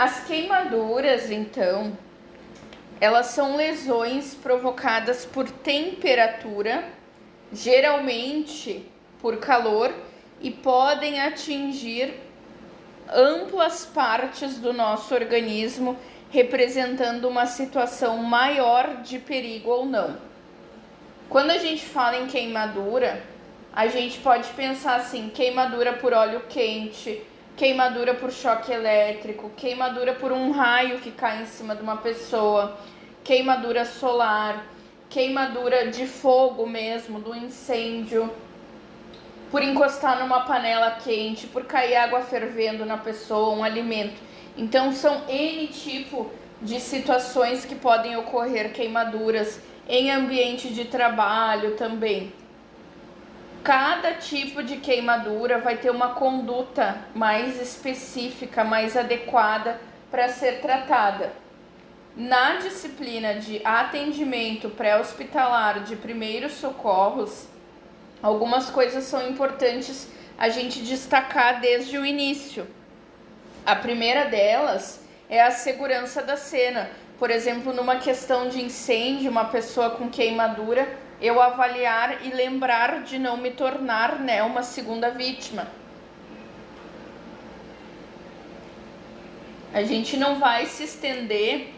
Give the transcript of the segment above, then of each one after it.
As queimaduras, então, elas são lesões provocadas por temperatura, geralmente por calor, e podem atingir amplas partes do nosso organismo, representando uma situação maior de perigo ou não. Quando a gente fala em queimadura, a gente pode pensar assim: queimadura por óleo quente, queimadura por choque elétrico, queimadura por um raio que cai em cima de uma pessoa, queimadura solar, queimadura de fogo mesmo, do incêndio, por encostar numa panela quente, por cair água fervendo na pessoa, um alimento. Então são N tipo de situações que podem ocorrer queimaduras em ambiente de trabalho também. Cada tipo de queimadura vai ter uma conduta mais específica, mais adequada para ser tratada. Na disciplina de atendimento pré-hospitalar de primeiros socorros, algumas coisas são importantes a gente destacar desde o início. A primeira delas é a segurança da cena. Por exemplo, numa questão de incêndio, uma pessoa com queimadura, eu avaliar e lembrar de não me tornar, uma segunda vítima. A gente não vai se estender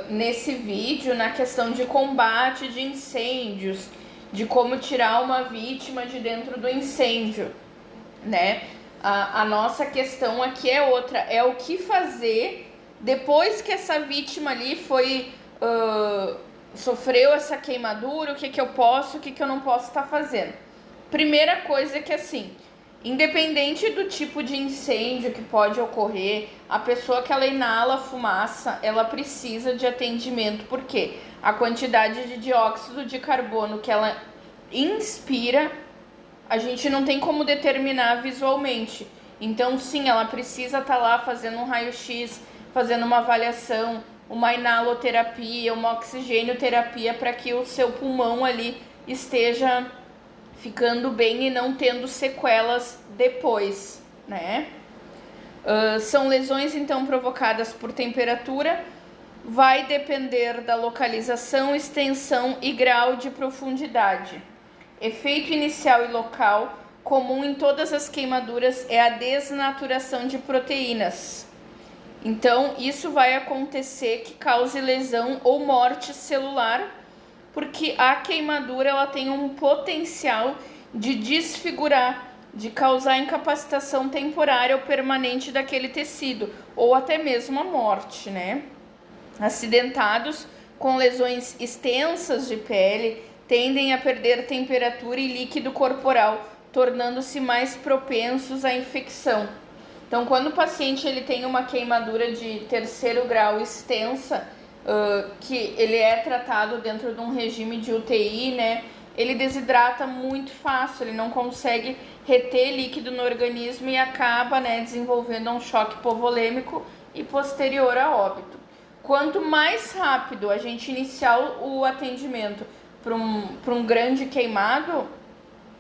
nesse vídeo na questão de combate de incêndios, de como tirar uma vítima de dentro do incêndio, né? A nossa questão aqui é outra, é o que fazer depois que essa vítima ali foi sofreu essa queimadura, o que eu posso, o que eu não posso estar fazendo. Primeira coisa é que, assim, independente do tipo de incêndio que pode ocorrer, a pessoa que ela inala fumaça, ela precisa de atendimento, porque a quantidade de dióxido de carbono que ela inspira, a gente não tem como determinar visualmente. Então, sim, ela precisa estar lá fazendo um raio-x, fazendo uma avaliação, uma inaloterapia, uma oxigênio-terapia, para que o seu pulmão ali esteja ficando bem e não tendo sequelas depois, né? São lesões, então, provocadas por temperatura. Vai depender da localização, extensão e grau de profundidade. Efeito inicial e local comum em todas as queimaduras é a desnaturação de proteínas. Então, isso vai acontecer que cause lesão ou morte celular, porque a queimadura ela tem um potencial de desfigurar, de causar incapacitação temporária ou permanente daquele tecido, ou até mesmo a morte, né? Acidentados com lesões extensas de pele tendem a perder temperatura e líquido corporal, tornando-se mais propensos à infecção. Então, quando o paciente ele tem uma queimadura de terceiro grau extensa, que ele é tratado dentro de um regime de UTI, né? Ele desidrata muito fácil, ele não consegue reter líquido no organismo e acaba, desenvolvendo um choque hipovolêmico e posterior a óbito. Quanto mais rápido a gente iniciar o atendimento para um grande queimado,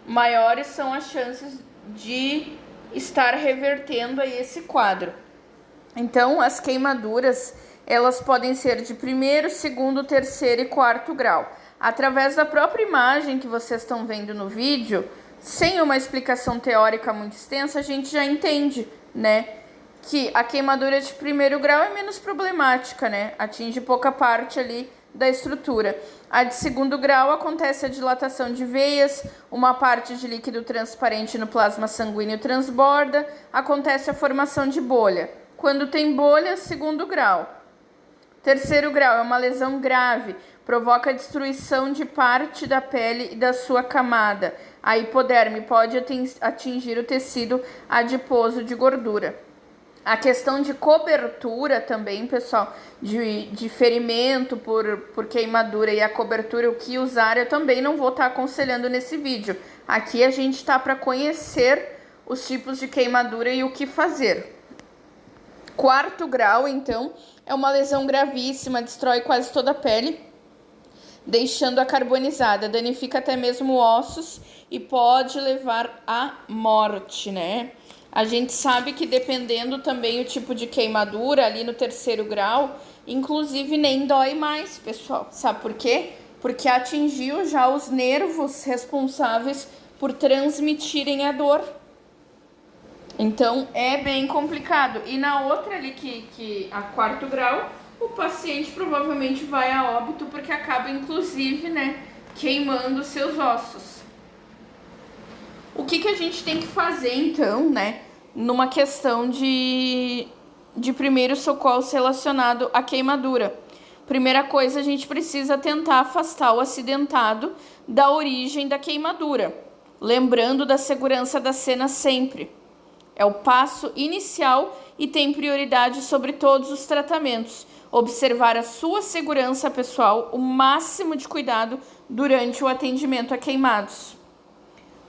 maiores são as chances de estar revertendo aí esse quadro. Então, as queimaduras, elas podem ser de primeiro, segundo, terceiro e quarto grau. Através da própria imagem que vocês estão vendo no vídeo, sem uma explicação teórica muito extensa, a gente já entende, que a queimadura de primeiro grau é menos problemática, atinge pouca parte ali da estrutura. A de segundo grau acontece a dilatação de veias, uma parte de líquido transparente no plasma sanguíneo transborda, acontece a formação de bolha. Quando tem bolha, segundo grau. Terceiro grau é uma lesão grave, provoca destruição de parte da pele e da sua camada. A hipoderme pode atingir o tecido adiposo de gordura. A questão de cobertura também, pessoal, de ferimento por queimadura e a cobertura, o que usar, eu também não vou estar aconselhando nesse vídeo. Aqui a gente está para conhecer os tipos de queimadura e o que fazer. Quarto grau, então, é uma lesão gravíssima, destrói quase toda a pele, deixando-a carbonizada, danifica até mesmo ossos e pode levar à morte, A gente sabe que dependendo também o tipo de queimadura, ali no 3º grau, inclusive nem dói mais, pessoal. Sabe por quê? Porque atingiu já os nervos responsáveis por transmitirem a dor. Então é bem complicado. E na outra ali, que a 4º grau, o paciente provavelmente vai a óbito porque acaba inclusive, né, queimando seus ossos. O que a gente tem que fazer então, né, numa questão de primeiros socorros relacionado à queimadura? Primeira coisa, a gente precisa tentar afastar o acidentado da origem da queimadura, lembrando da segurança da cena sempre. É o passo inicial e tem prioridade sobre todos os tratamentos. Observar a sua segurança pessoal, o máximo de cuidado durante o atendimento a queimados.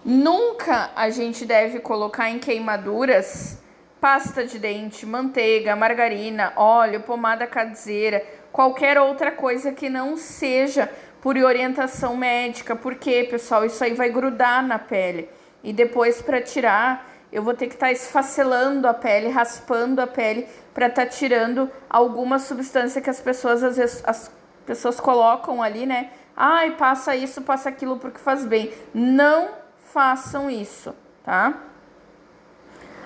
Nunca a gente deve colocar em queimaduras pasta de dente, manteiga, margarina, óleo, pomada caseira, qualquer outra coisa que não seja por orientação médica. Porque, pessoal, isso aí vai grudar na pele. E depois, para tirar, eu vou ter que estar esfacelando a pele, raspando a pele para estar tirando alguma substância que as pessoas, às vezes, as pessoas colocam ali, né? Ai, passa isso, passa aquilo porque faz bem. Não façam isso, tá?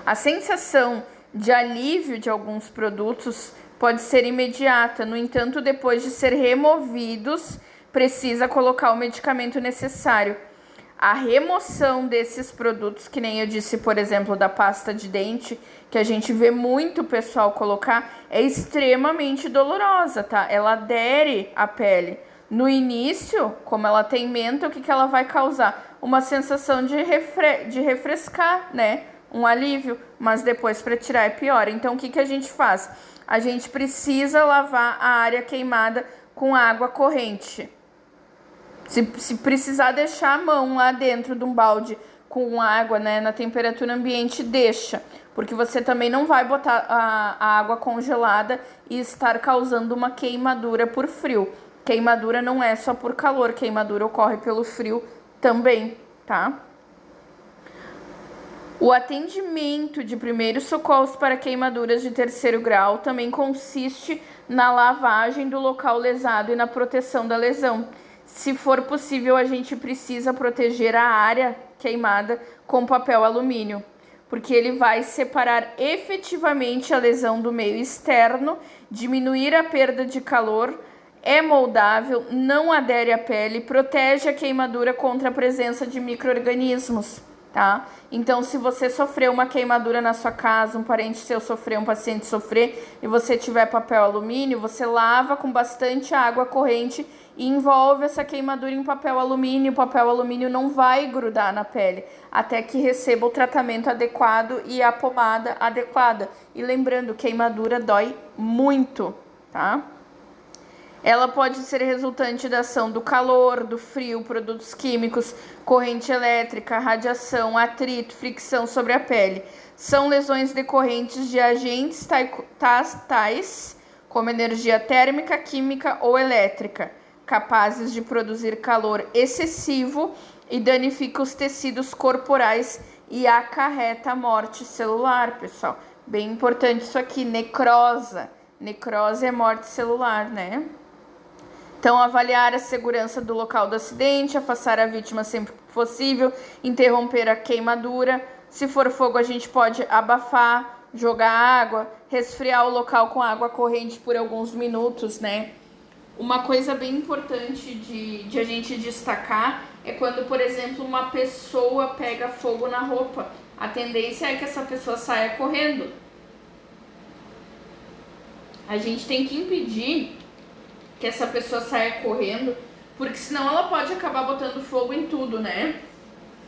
A sensação de alívio de alguns produtos pode ser imediata, no entanto, depois de ser removidos, precisa colocar o medicamento necessário. A remoção desses produtos, que nem eu disse, por exemplo, da pasta de dente, que a gente vê muito pessoal colocar, é extremamente dolorosa, tá? Ela adere à pele. No início, como ela tem menta, o que ela vai causar? Uma sensação de refrescar, né? Um alívio, mas depois para tirar é pior. Então, o que a gente faz? A gente precisa lavar a área queimada com água corrente. Se precisar deixar a mão lá dentro de um balde com água, né, na temperatura ambiente, deixa. Porque você também não vai botar a água congelada e estar causando uma queimadura por frio. Queimadura não é só por calor, queimadura ocorre pelo frio também, tá? O atendimento de primeiros socorros para queimaduras de 3º grau também consiste na lavagem do local lesado e na proteção da lesão. Se for possível, a gente precisa proteger a área queimada com papel alumínio, porque ele vai separar efetivamente a lesão do meio externo, diminuir a perda de calor, é moldável, não adere à pele, protege a queimadura contra a presença de micro-organismos, tá? Então, se você sofreu uma queimadura na sua casa, um parente seu sofreu, um paciente sofrer, e você tiver papel alumínio, você lava com bastante água corrente e envolve essa queimadura em papel alumínio. O papel alumínio não vai grudar na pele até que receba o tratamento adequado e a pomada adequada. E lembrando, queimadura dói muito, tá? Ela pode ser resultante da ação do calor, do frio, produtos químicos, corrente elétrica, radiação, atrito, fricção sobre a pele. São lesões decorrentes de agentes tais como energia térmica, química ou elétrica, capazes de produzir calor excessivo e danifica os tecidos corporais e acarreta a morte celular, pessoal. Bem importante isso aqui, necrosa. Necrose é morte celular, né? Então, avaliar a segurança do local do acidente, afastar a vítima sempre que possível, interromper a queimadura. Se for fogo, a gente pode abafar, jogar água, resfriar o local com água corrente por alguns minutos, né? Uma coisa bem importante de a gente destacar é quando, por exemplo, uma pessoa pega fogo na roupa. A tendência é que essa pessoa saia correndo. A gente tem que impedir que essa pessoa saia correndo, porque senão ela pode acabar botando fogo em tudo, né?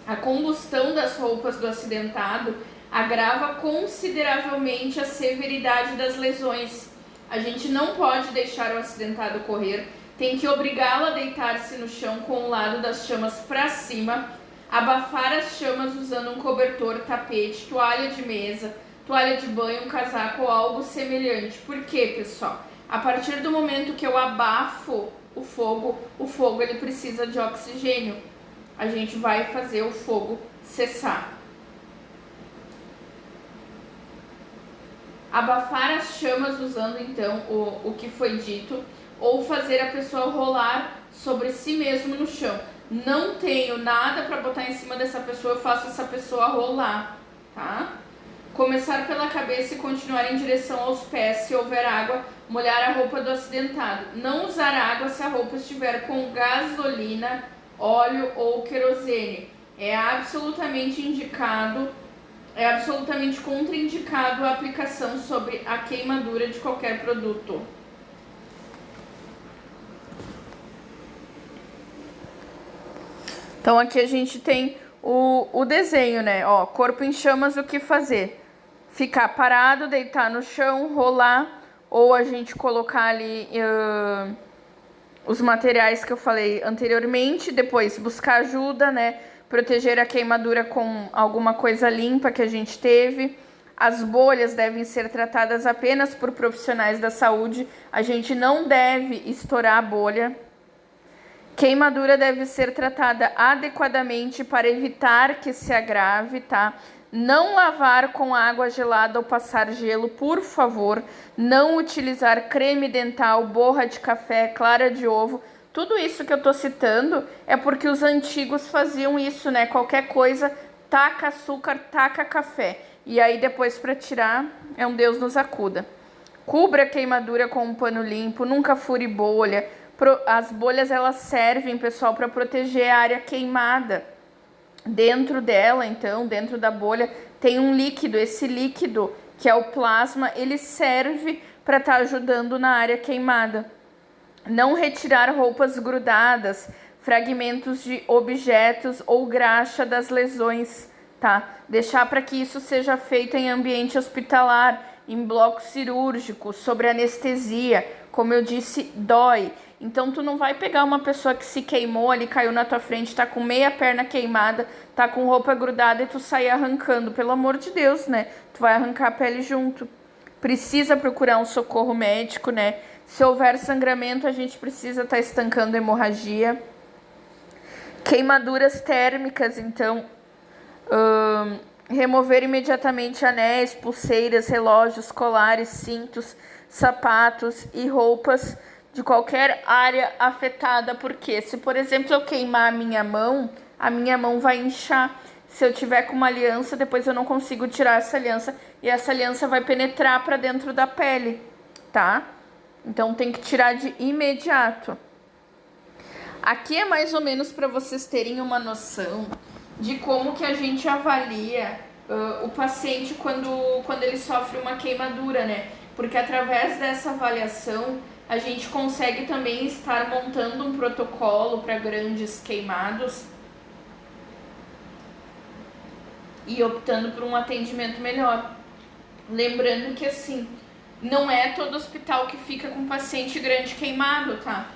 A combustão das roupas do acidentado agrava consideravelmente a severidade das lesões. A gente não pode deixar o acidentado correr, tem que obrigá-lo a deitar-se no chão com o lado das chamas para cima, abafar as chamas usando um cobertor, tapete, toalha de mesa, toalha de banho, um casaco ou algo semelhante. Por quê, pessoal? A partir do momento que eu abafo o fogo ele precisa de oxigênio. A gente vai fazer o fogo cessar. abafar as chamas usando então o que foi dito, ou fazer a pessoa rolar sobre si mesmo no chão. Não tenho nada para botar em cima dessa pessoa, eu faço essa pessoa rolar, tá? Começar pela cabeça e continuar em direção aos pés. Se houver água, molhar a roupa do acidentado. Não usar água se a roupa estiver com gasolina, óleo ou querosene. É absolutamente contraindicado a aplicação sobre a queimadura de qualquer produto. Então aqui a gente tem o desenho, né? Ó, corpo em chamas, o que fazer? Ficar parado, deitar no chão, rolar, ou a gente colocar ali os materiais que eu falei anteriormente, depois buscar ajuda, né? Proteger a queimadura com alguma coisa limpa que a gente teve. As bolhas devem ser tratadas apenas por profissionais da saúde. A gente não deve estourar a bolha. Queimadura deve ser tratada adequadamente para evitar que se agrave, tá? Não lavar com água gelada ou passar gelo, por favor. Não utilizar creme dental, borra de café, clara de ovo. Tudo isso que eu tô citando é porque os antigos faziam isso, né? Qualquer coisa, taca açúcar, taca café. E aí depois para tirar, é um Deus nos acuda. Cubra a queimadura com um pano limpo, nunca fure bolha. As bolhas elas servem, pessoal, para proteger a área queimada. Dentro dela, então, dentro da bolha, tem um líquido. Esse líquido, que é o plasma, ele serve para estar ajudando na área queimada. Não retirar roupas grudadas, fragmentos de objetos ou graxa das lesões, tá? Deixar para que isso seja feito em ambiente hospitalar, em bloco cirúrgico, sobre anestesia. Como eu disse, dói. Então tu não vai pegar uma pessoa que se queimou ali, caiu na tua frente, tá com meia perna queimada, tá com roupa grudada e tu sair arrancando. Pelo amor de Deus, né? Tu vai arrancar a pele junto. Precisa procurar um socorro médico, né? Se houver sangramento, a gente precisa estar estancando a hemorragia. Queimaduras térmicas, então, remover imediatamente anéis, pulseiras, relógios, colares, cintos, sapatos e roupas de qualquer área afetada, porque se, por exemplo, eu queimar a minha mão vai inchar. Se eu tiver com uma aliança, depois eu não consigo tirar essa aliança e essa aliança vai penetrar para dentro da pele, tá? Então tem que tirar de imediato. Aqui é mais ou menos para vocês terem uma noção de como que a gente avalia o paciente quando ele sofre uma queimadura, né? Porque através dessa avaliação a gente consegue também estar montando um protocolo para grandes queimados e optando por um atendimento melhor. Lembrando que assim, não é todo hospital que fica com paciente grande queimado, tá?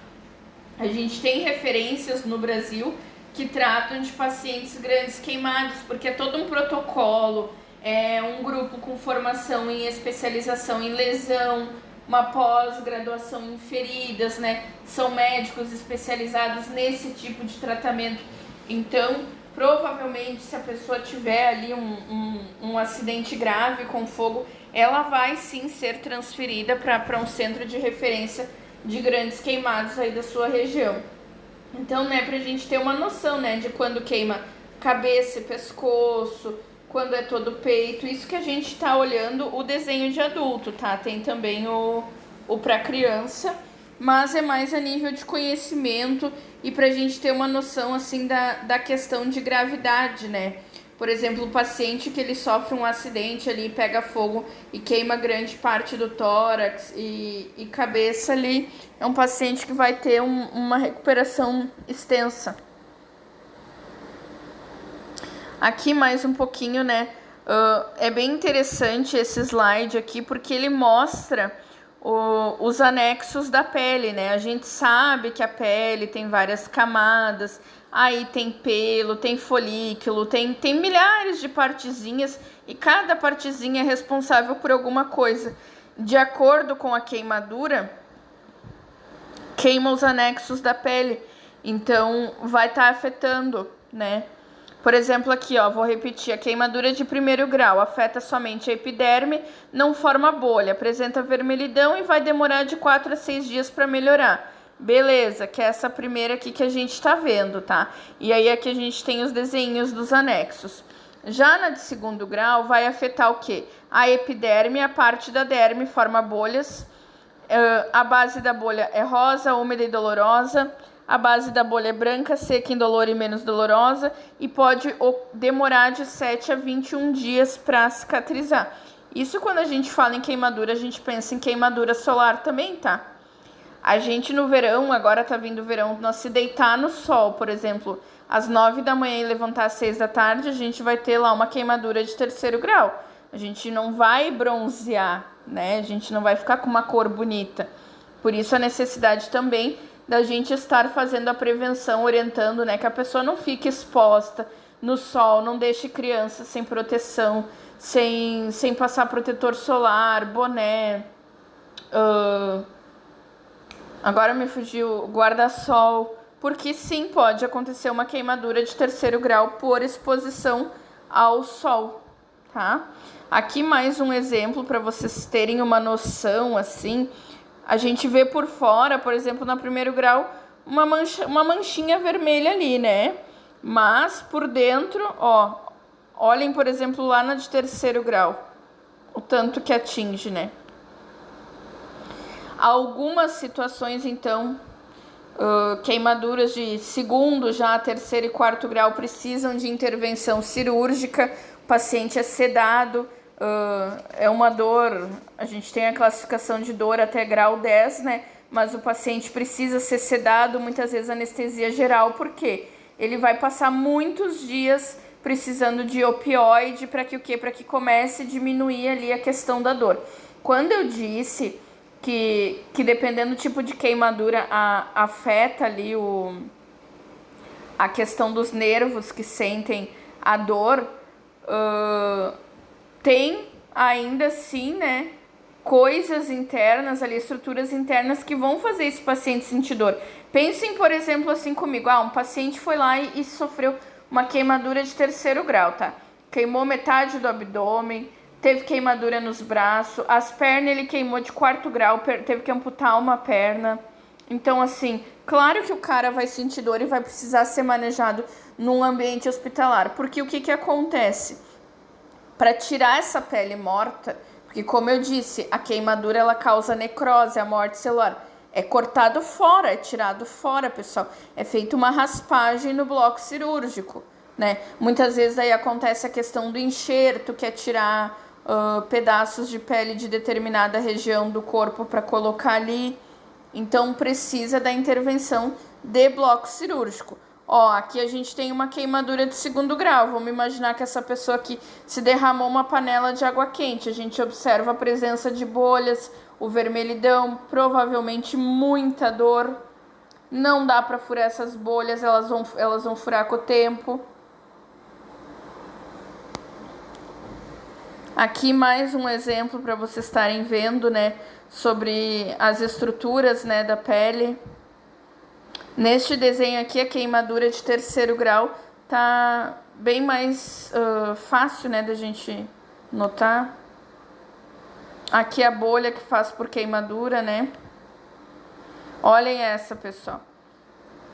A gente tem referências no Brasil que tratam de pacientes grandes queimados, porque é todo um protocolo, é um grupo com formação em especialização em lesão, uma pós-graduação em feridas, né? São médicos especializados nesse tipo de tratamento. Então, provavelmente, se a pessoa tiver ali um acidente grave com fogo, ela vai sim ser transferida para um centro de referência de grandes queimados aí da sua região. Então, né, pra gente ter uma noção, né, de quando queima cabeça e pescoço, quando é todo o peito, isso que a gente tá olhando o desenho de adulto, tá? Tem também o pra criança, mas é mais a nível de conhecimento e pra gente ter uma noção, assim, da questão de gravidade, né? Por exemplo, o paciente que ele sofre um acidente ali, pega fogo e queima grande parte do tórax e cabeça ali, é um paciente que vai ter uma recuperação extensa. Aqui mais um pouquinho, né? É bem interessante esse slide aqui, porque ele mostra os anexos da pele, né? A gente sabe que a pele tem várias camadas, aí tem pelo, tem folículo, tem milhares de partezinhas e cada partezinha é responsável por alguma coisa. De acordo com a queimadura, queima os anexos da pele, então vai estar afetando, né? Por exemplo, aqui, ó, vou repetir, a queimadura de primeiro grau afeta somente a epiderme, não forma bolha, apresenta vermelhidão e vai demorar de 4 a 6 dias para melhorar. Beleza, que é essa primeira aqui que a gente tá vendo, tá? E aí aqui a gente tem os desenhos dos anexos. Já na de segundo grau, vai afetar o quê? A epiderme, a parte da derme forma bolhas. A base da bolha é rosa, úmida e dolorosa. A base da bolha é branca, seca, indolor e menos dolorosa. E pode demorar de 7 a 21 dias para cicatrizar. Isso quando a gente fala em queimadura, a gente pensa em queimadura solar também, tá? A gente no verão, agora tá vindo o verão, nós se deitar no sol, por exemplo, às 9 da manhã e levantar às 6 da tarde, a gente vai ter lá uma queimadura de terceiro grau. A gente não vai bronzear, né? A gente não vai ficar com uma cor bonita. Por isso a necessidade também da gente estar fazendo a prevenção, orientando, né? Que a pessoa não fique exposta no sol, não deixe criança sem proteção, sem passar protetor solar, boné, agora me fugiu, guarda-sol, porque sim, pode acontecer uma queimadura de terceiro grau por exposição ao sol, tá? Aqui mais um exemplo para vocês terem uma noção, assim, a gente vê por fora, por exemplo, no primeiro grau, uma manchinha vermelha ali, né? Mas por dentro, ó, olhem, por exemplo, lá na de terceiro grau, o tanto que atinge, né? Algumas situações, então, queimaduras de segundo, já terceiro e quarto grau precisam de intervenção cirúrgica, o paciente é sedado, é uma dor, a gente tem a classificação de dor até grau 10, né? Mas o paciente precisa ser sedado, muitas vezes anestesia geral, porque ele vai passar muitos dias precisando de opioide para que o quê? Para que comece a diminuir ali a questão da dor. Quando eu disse que dependendo do tipo de queimadura afeta ali a questão dos nervos que sentem a dor, tem ainda assim, né, coisas internas ali, estruturas internas que vão fazer esse paciente sentir dor. Pensem, por exemplo, assim comigo, um paciente foi lá e sofreu uma queimadura de terceiro grau, tá? Queimou metade do abdômen, teve queimadura nos braços, as pernas ele queimou de quarto grau, teve que amputar uma perna. Então, assim, claro que o cara vai sentir dor e vai precisar ser manejado num ambiente hospitalar. Porque o que acontece? Para tirar essa pele morta, porque como eu disse, a queimadura ela causa necrose, a morte celular. É cortado fora, é tirado fora, pessoal. É feita uma raspagem no bloco cirúrgico, né? Muitas vezes aí acontece a questão do enxerto, que é tirar pedaços de pele de determinada região do corpo para colocar ali. Então precisa da intervenção de bloco cirúrgico. Ó, aqui a gente tem uma queimadura de segundo grau. Vamos imaginar que essa pessoa aqui se derramou uma panela de água quente. A gente observa a presença de bolhas, o vermelhidão, provavelmente muita dor. Não dá para furar essas bolhas, elas vão furar com o tempo. Aqui mais um exemplo para vocês estarem vendo, né, sobre as estruturas, né, da pele. Neste desenho aqui, a queimadura de terceiro grau tá bem mais fácil, né, da gente notar. Aqui a bolha que faz por queimadura, né. Olhem essa, pessoal.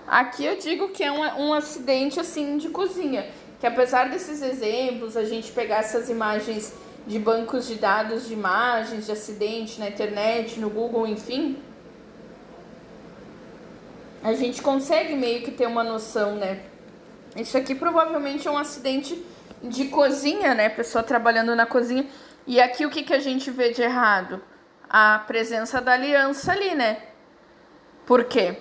Aqui eu digo que é um acidente, assim, de cozinha. Que apesar desses exemplos, a gente pegar essas imagens de bancos de dados de imagens de acidente na internet, no Google, enfim, a gente consegue meio que ter uma noção, né? Isso aqui provavelmente é um acidente de cozinha, né? Pessoa trabalhando na cozinha. E aqui o que a gente vê de errado? A presença da aliança ali, né? Por quê?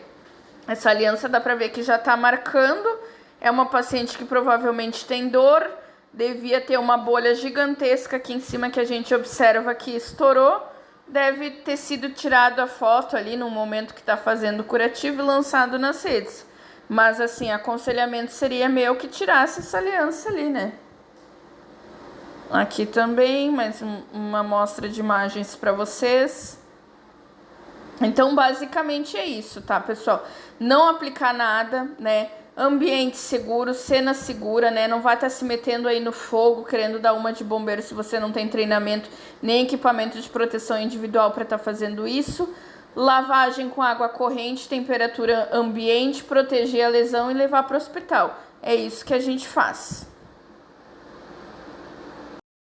Essa aliança dá pra ver que já tá marcando. É uma paciente que provavelmente tem dor. Devia ter uma bolha gigantesca aqui em cima que a gente observa que estourou. Deve ter sido tirado a foto ali no momento que está fazendo o curativo e lançado nas redes. Mas assim, aconselhamento seria meu que tirasse essa aliança ali, né? Aqui também, mais uma amostra de imagens para vocês. Então, basicamente é isso, tá, pessoal? Não aplicar nada, né? ambiente seguro, cena segura, né? Não vai estar se metendo aí no fogo, querendo dar uma de bombeiro se você não tem treinamento nem equipamento de proteção individual para estar fazendo isso. Lavagem com água corrente, temperatura ambiente, proteger a lesão e levar para o hospital. É isso que a gente faz.